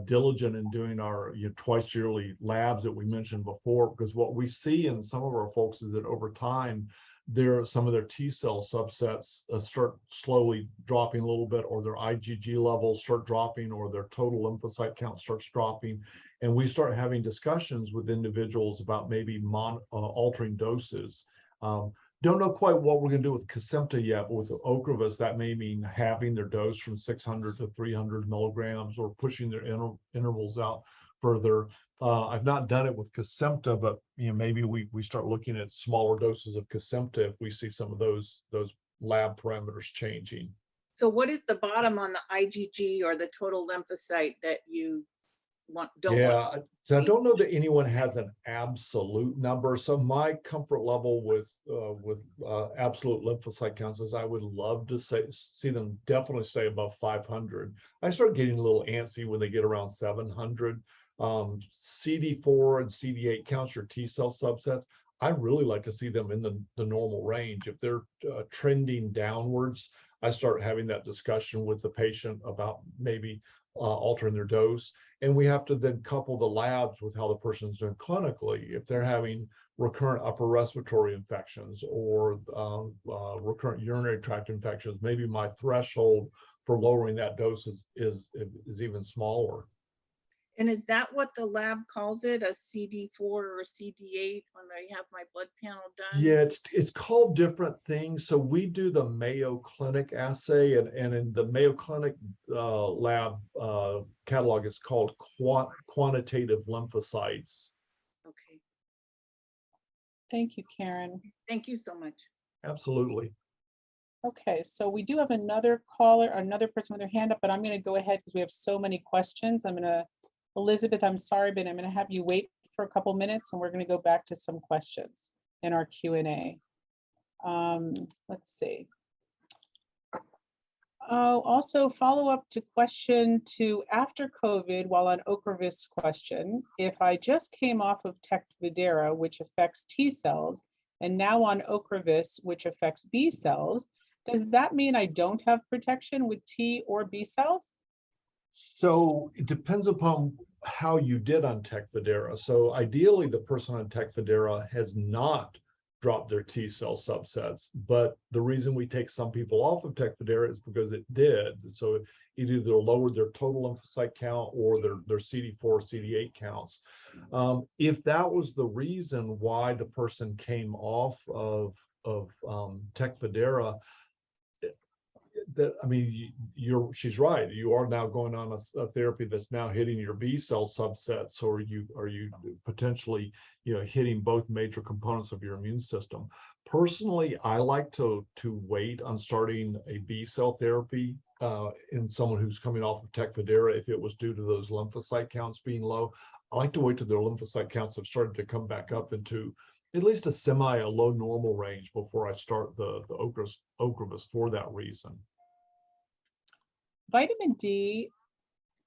diligent in doing our twice yearly labs that we mentioned before, because what we see in some of our folks is that over time, some of their T cell subsets start slowly dropping a little bit, or their IgG levels start dropping, or their total lymphocyte count starts dropping. And we start having discussions with individuals about maybe altering doses. Don't know quite what we're going to do with Kesimpta yet, but with Ocrevus, that may mean having their dose from 600 to 300 milligrams or pushing their intervals out further. I've not done it with Kesimpta, but maybe we start looking at smaller doses of Kesimpta if we see some of those lab parameters changing. So what is the bottom on the IgG or the total lymphocyte that you don't want? So I don't know that anyone has an absolute number. So my comfort level with absolute lymphocyte counts is I would love to see them definitely stay above 500. I start getting a little antsy when they get around 700. CD4 and CD8 counts, your T cell subsets. I really like to see them in the normal range. If they're trending downwards, I start having that discussion with the patient about maybe altering their dose. And we have to then couple the labs with how the person's doing clinically. If they're having recurrent upper respiratory infections or recurrent urinary tract infections, maybe my threshold for lowering that dose is even smaller. And is that what the lab calls it, a CD4 or CD8 when I have my blood panel done? Yeah, it's called different things. So we do the Mayo Clinic assay, and in the Mayo Clinic lab catalog, it's called quantitative lymphocytes. Okay. Thank you, Karen. Thank you so much. Absolutely. Okay, so we do have another caller, another person with their hand up, but I'm going to go ahead because we have so many questions. Elizabeth, I'm sorry, but I'm going to have you wait for a couple minutes and we're going to go back to some questions in our Q&A. Let's see. Also, follow up to question 2 after COVID while on Ocrevus question. If I just came off of Tecfidera, which affects T cells, and now on Ocrevus, which affects B cells, does that mean I don't have protection with T or B cells? So it depends upon how you did on Tecfidera. So ideally, the person on Tecfidera has not dropped their T cell subsets. But the reason we take some people off of Tecfidera is because it did. So it either lowered their total lymphocyte count or their CD4, CD8 counts. If that was the reason why the person came off of Tecfidera, she's right. You are now going on a therapy that's now hitting your B cell subsets, or are you potentially hitting both major components of your immune system. Personally, I like to wait on starting a B cell therapy in someone who's coming off of Tecfidera if it was due to those lymphocyte counts being low. I like to wait till their lymphocyte counts have started to come back up into at least a low normal range before I start the Ocrevus for that reason. Vitamin D,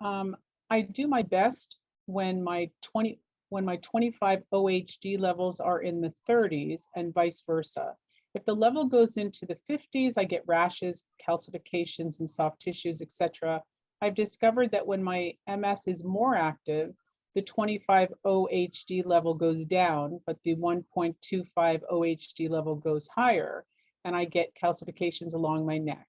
I do my best when my 25 OHD levels are in the 30s and vice versa. If the level goes into the 50s, I get rashes, calcifications in soft tissues, etc. I've discovered that when my MS is more active, the 25 OHD level goes down, but the 1.25 OHD level goes higher, and I get calcifications along my neck.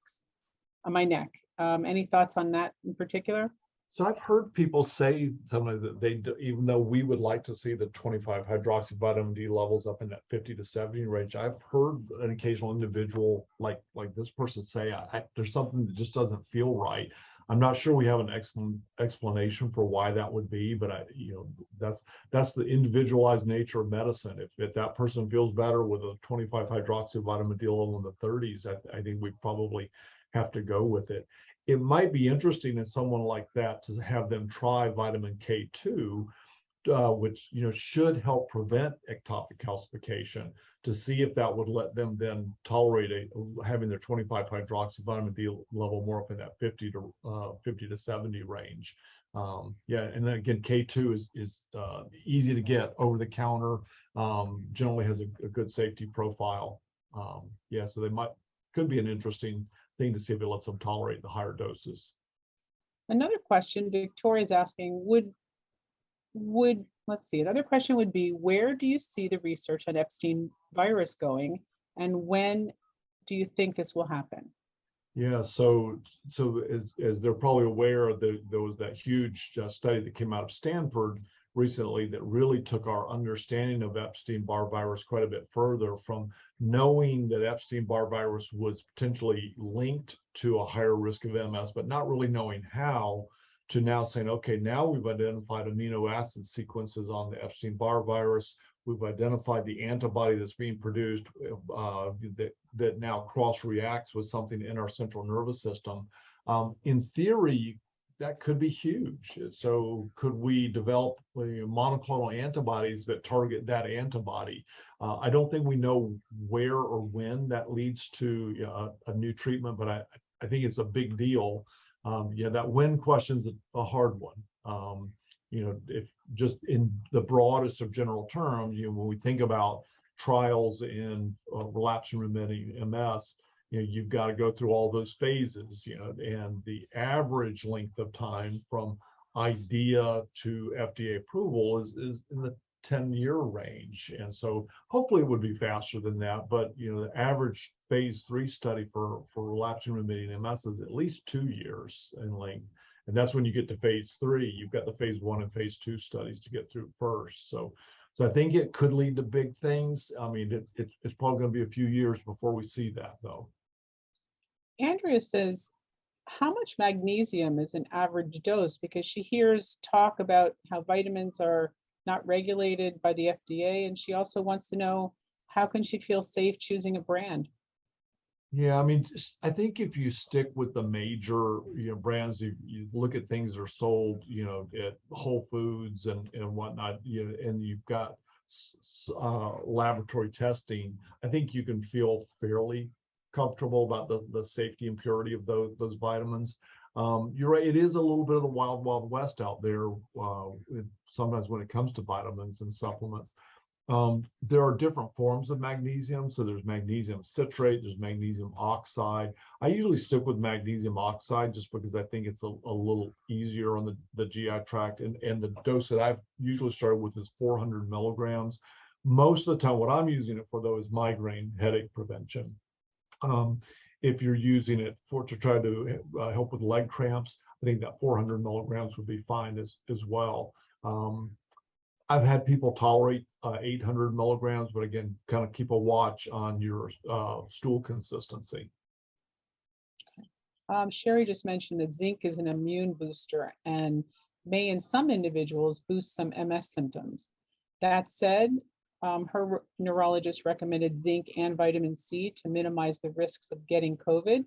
Any thoughts on that in particular? So I've heard people say something that they do, even though we would like to see the 25 hydroxyvitamin D levels up in that 50 to 70 range, I've heard an occasional individual like this person say, there's something that just doesn't feel right. I'm not sure we have an explanation for why that would be, but that's the individualized nature of medicine. If that person feels better with a 25 hydroxyvitamin D level in the 30s, I think we probably have to go with it. It might be interesting in someone like that to have them try vitamin K2, which should help prevent ectopic calcification, to see if that would let them then tolerate having their 25 hydroxyvitamin D level more up in that 50 to 70 range. Yeah, and then again, K2 is easy to get, over the counter, generally has a good safety profile. Yeah, so could be an interesting thing to see if it lets them tolerate the higher doses. Another question Victoria's asking, another question would be, where do you see the research on Epstein virus going, and when do you think this will happen? Yeah, so as they're probably aware, there was that huge study that came out of Stanford recently that really took our understanding of Epstein-Barr virus quite a bit further, from knowing that Epstein-Barr virus was potentially linked to a higher risk of MS, but not really knowing how, to now saying, okay, now we've identified amino acid sequences on the Epstein-Barr virus. We've identified the antibody that's being produced that now cross-reacts with something in our central nervous system. In theory, that could be huge. So could we develop monoclonal antibodies that target that antibody? I don't think we know where or when that leads to a new treatment, but I think it's a big deal. Yeah, that when question's a hard one. If just in the broadest of general terms, when we think about trials in relapsing remitting MS, you've got to go through all those phases, and the average length of time from idea to FDA approval is in the 10-year range. And so hopefully it would be faster than that, but the average phase 3 study for relapsing remitting MS is at least 2 years in length. And that's when you get to phase 3. You've got the phase 1 and phase 2 studies to get through first. So I think it could lead to big things. I mean, it's probably going to be a few years before we see that, though. Andrea says, how much magnesium is an average dose? Because she hears talk about how vitamins are not regulated by the FDA, and she also wants to know, how can she feel safe choosing a brand? Yeah, I mean, I think if you stick with the major brands, you look at things that are sold at Whole Foods and whatnot, and you've got laboratory testing, I think you can feel fairly comfortable about the safety and purity of those vitamins. You're right, it is a little bit of the wild west out there sometimes when it comes to vitamins and supplements. There are different forms of magnesium. So there's magnesium citrate, there's magnesium oxide. I usually stick with magnesium oxide just because I think it's a little easier on the GI tract, and the dose that I've usually started with is 400 milligrams. Most of the time what I'm using it for, though, is migraine headache prevention. If you're using it to try to help with leg cramps, I think that 400 milligrams would be fine as well. I've had people tolerate 800 milligrams, but again, kind of keep a watch on your stool consistency. Sherry just mentioned that zinc is an immune booster and may, in some individuals, boost some MS symptoms. That said, her neurologist recommended zinc and vitamin C to minimize the risks of getting COVID.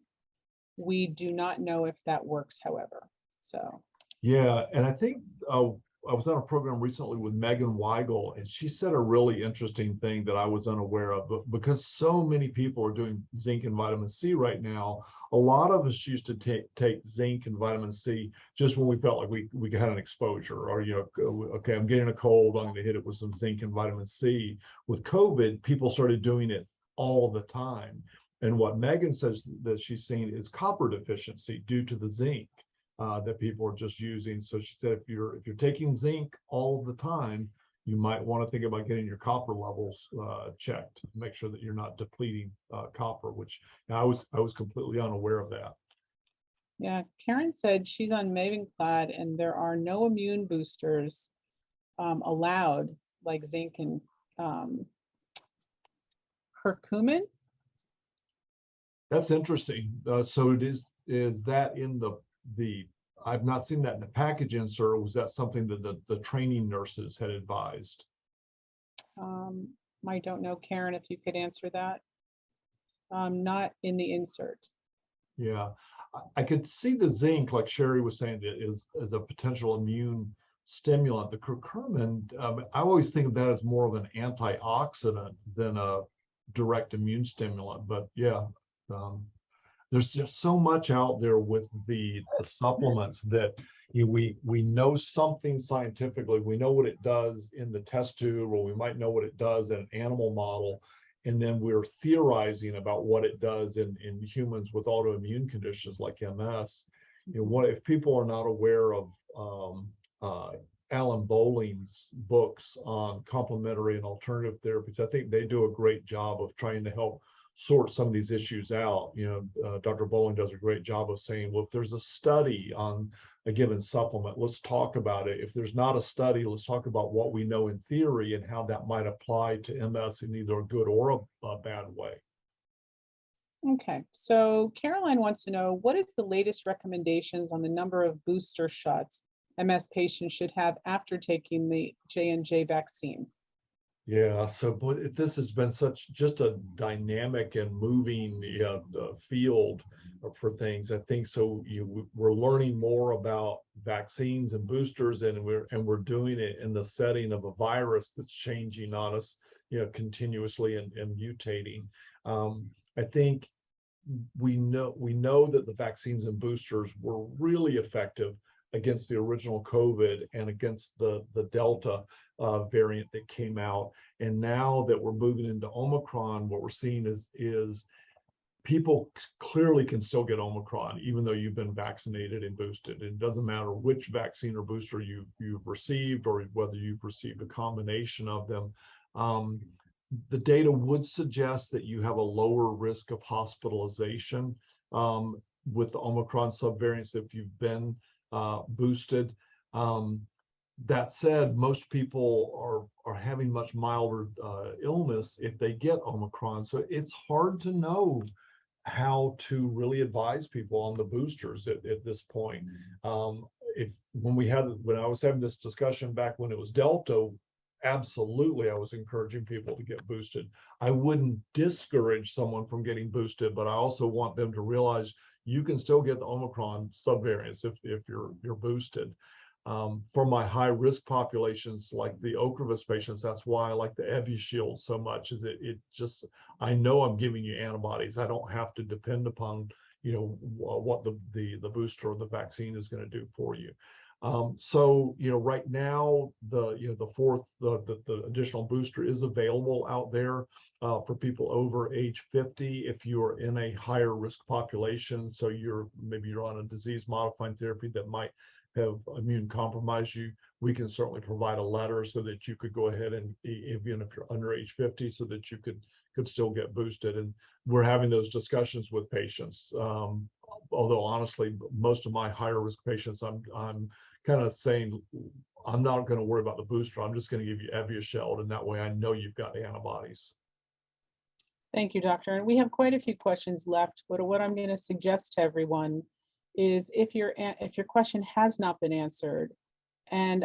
We do not know if that works, however. So. Yeah, and I think I was on a program recently with Megan Weigel, and she said a really interesting thing that I was unaware of. But because so many people are doing zinc and vitamin C right now, a lot of us used to take zinc and vitamin C just when we felt like we had an exposure, or okay, I'm getting a cold, I'm going to hit it with some zinc and vitamin C. With COVID, people started doing it all the time. And what Megan says that she's seen is copper deficiency due to the zinc. that people are just using. So she said, if you're taking zinc all the time, you might want to think about getting your copper levels checked, make sure that you're not depleting copper, which I was completely unaware of that. Yeah, Karen said she's on Mavenclad and there are no immune boosters allowed, like zinc and curcumin. That's interesting. So it is that in the I've not seen that in the package insert, or was that something that the training nurses had advised? I don't know, Karen, if you could answer that. Not in the insert. Yeah, I could see the zinc, like Sherry was saying, is a potential immune stimulant. The curcumin, I always think of that as more of an antioxidant than a direct immune stimulant. But yeah, there's just so much out there with the supplements that we know something scientifically. We know what it does in the test tube, or we might know what it does in an animal model. And then we're theorizing about what it does in humans with autoimmune conditions like MS. What if people are not aware of Alan Bowling's books on complementary and alternative therapies? I think they do a great job of trying to help sort some of these issues out. Dr. Bowling does a great job of saying, well, if there's a study on a given supplement, let's talk about it. If there's not a study, let's talk about what we know in theory and how that might apply to MS in either a good or a bad way. Okay, so Caroline wants to know, what is the latest recommendations on the number of booster shots MS patients should have after taking the J&J vaccine? Yeah, so but this has been just a dynamic and moving field for things. I think so. We're learning more about vaccines and boosters, and we're doing it in the setting of a virus that's changing on us, continuously and mutating. I think we know that the vaccines and boosters were really effective against the original COVID and against the Delta variant that came out. And now that we're moving into Omicron, what we're seeing is people clearly can still get Omicron, even though you've been vaccinated and boosted. It doesn't matter which vaccine or booster you've received, or whether you've received a combination of them. The data would suggest that you have a lower risk of hospitalization with the Omicron subvariants if you've been boosted. That said, most people are having much milder illness if they get Omicron. So it's hard to know how to really advise people on the boosters at this point. When I was having this discussion back when it was Delta, absolutely I was encouraging people to get boosted. I wouldn't discourage someone from getting boosted, but I also want them to realize you can still get the Omicron subvariants if you're boosted. For my high risk populations, like the Ocrevus patients, that's why I like the Evusheld so much. Is it just, I know I'm giving you antibodies. I don't have to depend upon what the booster or the vaccine is going to do for you. So right now the additional booster is available out there for people over age 50 if you're in a higher risk population. So maybe you're on a disease modifying therapy that might have immune compromised you. We can certainly provide a letter so that you could go ahead and, even if you're under age 50, so that you could still get boosted. And we're having those discussions with patients. Although honestly, most of my higher risk patients, I'm kind of saying, I'm not going to worry about the booster. I'm just going to give you Evusheld, and that way I know you've got antibodies. Thank you, doctor. And we have quite a few questions left, but what I'm going to suggest to everyone is if your question has not been answered and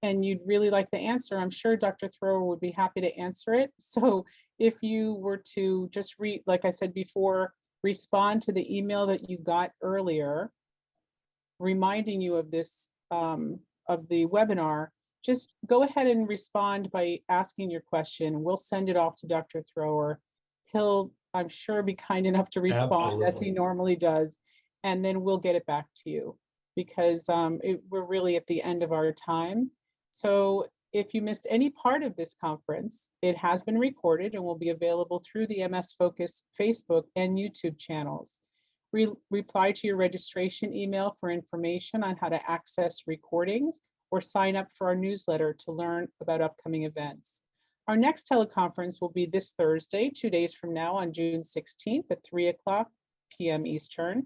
you'd really like the answer, I'm sure Dr. Thrower would be happy to answer it. So if you were to just read, like I said before, respond to the email that you got earlier, reminding you of this, of the webinar, just go ahead and respond by asking your question. We'll send it off to Dr. Thrower. He'll, I'm sure, be kind enough to respond as he normally does. And then we'll get it back to you because we're really at the end of our time. So if you missed any part of this conference, it has been recorded and will be available through the MS Focus Facebook and YouTube channels. Reply to your registration email for information on how to access recordings or sign up for our newsletter to learn about upcoming events. Our next teleconference will be this Thursday, 2 days from now on June 16th at 3:00 p.m. Eastern.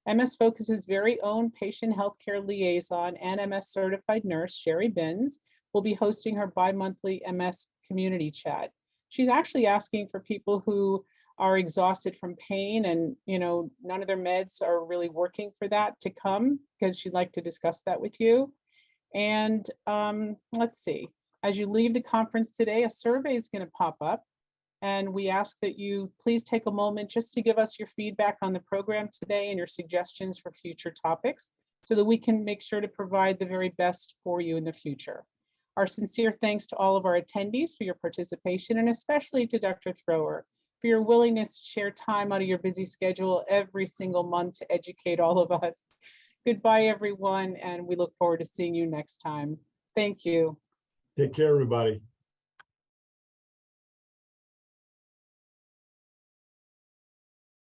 MS Focus's very own patient healthcare liaison and MS certified nurse, Sherry Binns, will be hosting her bi-monthly MS community chat. She's actually asking for people who are exhausted from pain and, none of their meds are really working for that to come, because she'd like to discuss that with you. And let's see, as you leave the conference today, a survey is going to pop up. And we ask that you please take a moment just to give us your feedback on the program today and your suggestions for future topics so that we can make sure to provide the very best for you in the future. Our sincere thanks to all of our attendees for your participation, and especially to Dr. Thrower for your willingness to share time out of your busy schedule every single month to educate all of us. Goodbye, everyone, and we look forward to seeing you next time. Thank you. Take care, everybody.